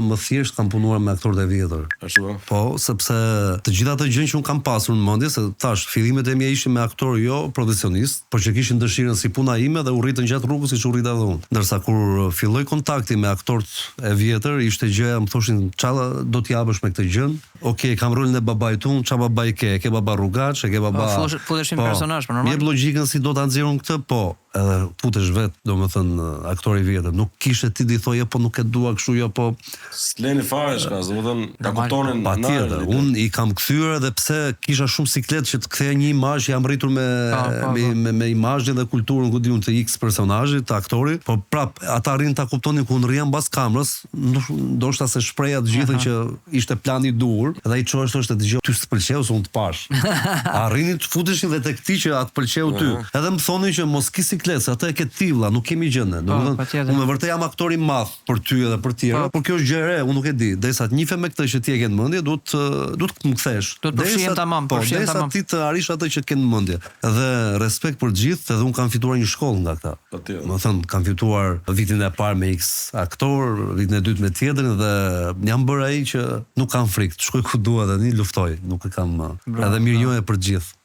më thjesht kam punuar me aktorët e vjetër. Ashtu. Po, sepse të gjitha ato gjë që un kam pasur në mendje, se tash fillimet e mia ishin me aktor jo profesionist, por që kishin dëshirën si puna ime dhe u rritën gjatë rrugës siç u rrita edhe unë. Ndërsa kur filloi kontakti me aktorët e vjetër, ishte gjëja, më thoshin çfarë do të japësh me këtë gjën? Okej, kam rolin e babait tun, çfarë babai ke? Ke baba rrugaç, ke baba. Futeshin personazh, po normal. Jep logjikën si do ta nxjerrun këtë, po. Edhe futesh vet, domethënë aktori i vjetër, nuk kishe ti di thoje po nuk e dua kështu jo po s'leni fare shka, domethënë ta kuptonin patjetër. Un i kam kthyer edhe pse kisha shumë siklet që të ktheja një imazh, jam rritur me imazhin dhe kulturën ku diun të X personazhit, të aktorit, po prap ata arrin ta kuptonin ku rrian mbas kamerës, ndoshta se shpreha të gjithën që ishte plani i duhur, dhe ai çoi thoshte dëgjoj ty s'pëlqeu se unë të pash. Arrinin të futeshin dhe tek ti që atë pëlqeu ty. Edhe më thonin që mos ki siklet, se atë e ke tilla, nuk kemi gjë. Domethënë, unë vërtet jam aktor i madh për ty edhe për tjerë, por kjo është gjë e re, unë nuk e di. Derisa të njihem me këtë që ti e ke në mendje, duhet të më kthesh. Do të përfshihem tamam, përfshihem tamam. Ti të arrish atë që ke në mendje. Dhe respekt për të gjithë, edhe unë kam fituar një shkollë nga këta. Domethënë, kam fituar vitin e parë me X aktor, vitin e dytë me tjetrin dhe jam bërë ai që nuk kam frikë, të shkoj ku dua tani, luftoj, nuk e kam. Edhe mirënjohje për të gjithë.